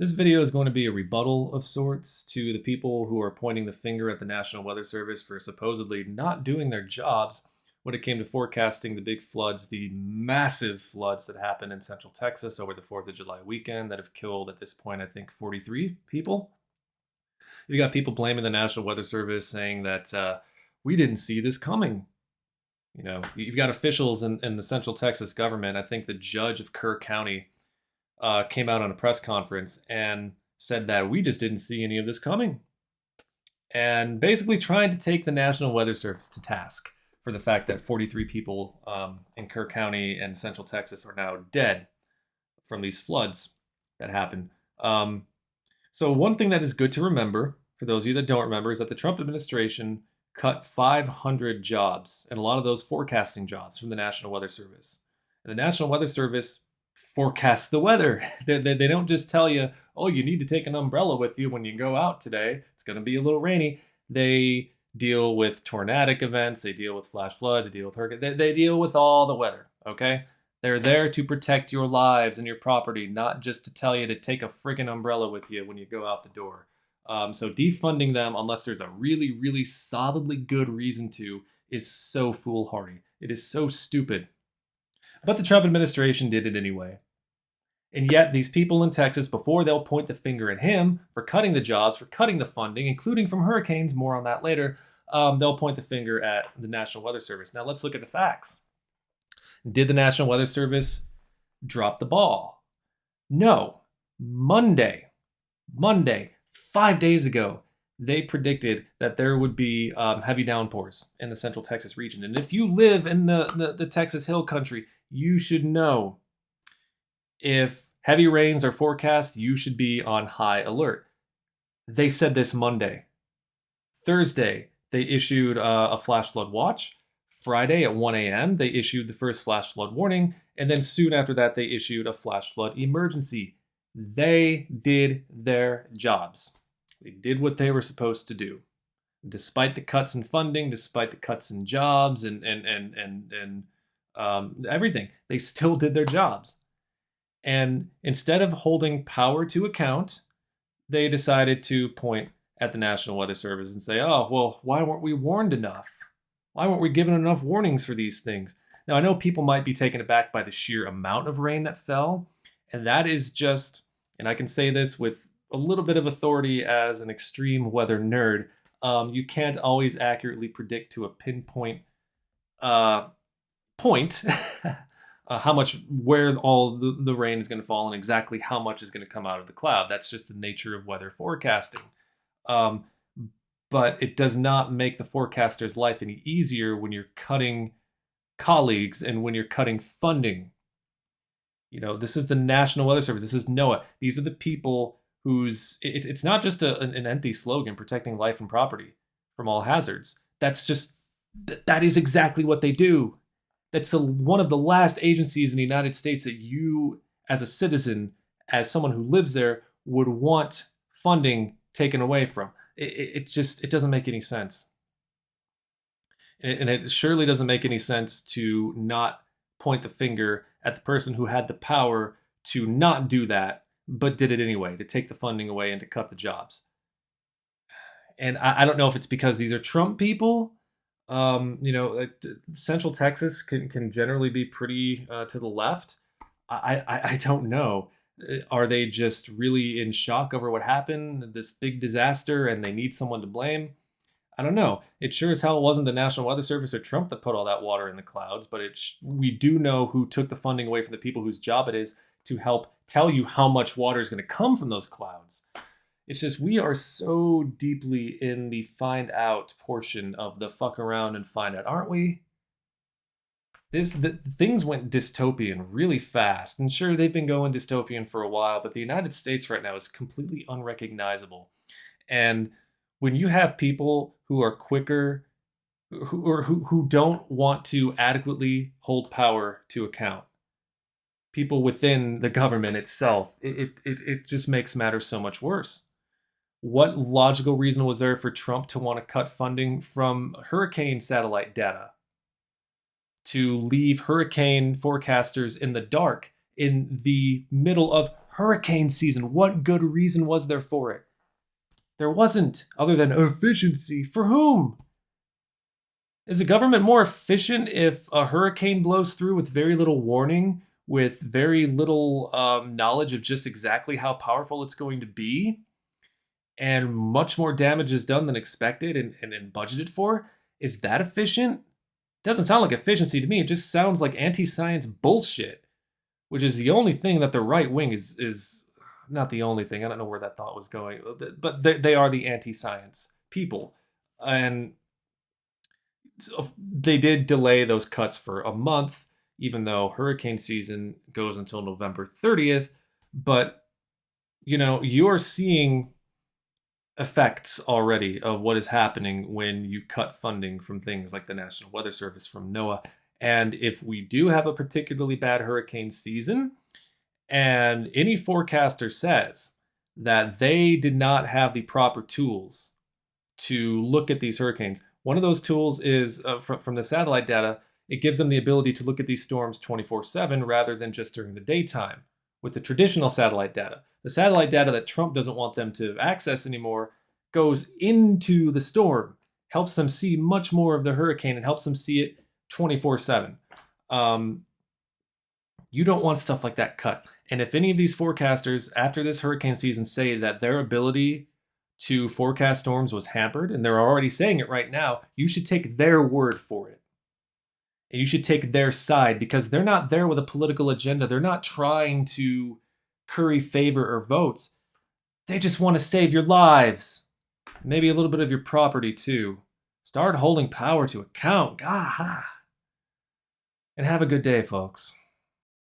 This video is going to be a rebuttal of sorts to the people who are pointing the finger at the National Weather Service for supposedly not doing their jobs when it came to forecasting the big floods, the massive floods that happened in central Texas over the 4th of July weekend that have killed, at this point, I think 43 people. You got people blaming the National Weather Service, saying that we didn't see this coming. You know, you've got officials in the central Texas government. I think the judge of Kerr County came out on a press conference and said that we just didn't see any of this coming. And basically trying to take the National Weather Service to task for the fact that 43 people in Kerr County and central Texas are now dead from these floods that happened. So one thing that is good to remember, for those of you that don't remember, is that the Trump administration cut 500 jobs, and a lot of those forecasting jobs, from the National Weather Service. And the National Weather Service forecasts the weather. They don't just tell you, oh, you need to take an umbrella with you when you go out today. It's going to be a little rainy. They deal with tornadic events. They deal with flash floods. They deal with hurricanes. They deal with all the weather, okay? They're there to protect your lives and your property, not just to tell you to take a freaking umbrella with you when you go out the door. So defunding them, unless there's a really, really solidly good reason to, is so foolhardy. It is so stupid. But the Trump administration did it anyway. And yet these people in Texas, before they'll point the finger at him for cutting the jobs, for cutting the funding, including from hurricanes, more on that later, they'll point the finger at the National Weather Service. Now let's look at the facts. Did the National Weather Service drop the ball? No. Monday, 5 days ago, they predicted that there would be heavy downpours in the central Texas region. And if you live in the Texas Hill Country, you should know, if heavy rains are forecast, you should be on high alert. They said this Monday. Thursday, they issued a flash flood watch. Friday at 1 a.m., they issued the first flash flood warning. And then soon after that, they issued a flash flood emergency. They did their jobs. They did what they were supposed to do. Despite the cuts in funding, despite the cuts in jobs and everything, they still did their jobs. And instead of holding power to account, they decided to point at the National Weather Service and say, oh, well, why weren't we warned enough? Why weren't we given enough warnings for these things? Now, I know people might be taken aback by the sheer amount of rain that fell, and that is just, and I can say this with a little bit of authority as an extreme weather nerd, you can't always accurately predict to a pinpoint point how much, where all the rain is going to fall and exactly how much is going to come out of the cloud. That's just the nature of weather forecasting. But it does not make the forecaster's life any easier when you're cutting colleagues and when you're cutting funding. You know, this is the National Weather Service. This is NOAA. These are the people whose, it's not just an empty slogan, protecting life and property from all hazards. That's just, that is exactly what they do. That's one of the last agencies in the United States that you, as a citizen, as someone who lives there, would want funding taken away from. It doesn't make any sense. And it surely doesn't make any sense to not point the finger at the person who had the power to not do that, but did it anyway, to take the funding away and to cut the jobs. And I don't know if it's because these are Trump people. Central Texas can generally be pretty to the left. I don't know. Are they just really in shock over what happened, this big disaster, and they need someone to blame? I don't know. It sure as hell wasn't the National Weather Service or Trump that put all that water in the clouds, but we do know who took the funding away from the people whose job it is to help tell you how much water is going to come from those clouds. It's just, we are so deeply in the find out portion of the fuck around and find out, aren't we? Things went dystopian really fast. And sure, they've been going dystopian for a while, but the United States right now is completely unrecognizable. And when you have people who are quicker, who don't want to adequately hold power to account, people within the government itself, it just makes matters so much worse. What logical reason was there for Trump to want to cut funding from hurricane satellite data, to leave hurricane forecasters in the dark in the middle of hurricane season. What good reason was there for it? There wasn't, other than efficiency. For whom? Is the government more efficient if a hurricane blows through with very little warning, with very little knowledge of just exactly how powerful it's going to be, and much more damage is done than expected and budgeted for? Is that efficient? Doesn't sound like efficiency to me. It just sounds like anti-science bullshit, which is the only thing that the right wing is not the only thing. I don't know where that thought was going, but they are the anti-science people, and they did delay those cuts for a month, even though hurricane season goes until November 30th. But you're seeing effects already of what is happening when you cut funding from things like the National Weather Service, from NOAA. And if we do have a particularly bad hurricane season, and any forecaster says that they did not have the proper tools to look at these hurricanes, one of those tools is from the satellite data. It gives them the ability to look at these storms 24/7 rather than just during the daytime with the traditional satellite data. The satellite data that Trump doesn't want them to access anymore goes into the storm, helps them see much more of the hurricane, and helps them see it 24/7. You don't want stuff like that cut. And if any of these forecasters after this hurricane season say that their ability to forecast storms was hampered, and they're already saying it right now, you should take their word for it. And you should take their side, because they're not there with a political agenda. They're not trying to curry favor or votes. They just want to save your lives. Maybe a little bit of your property too. Start holding power to account. And have a good day, folks.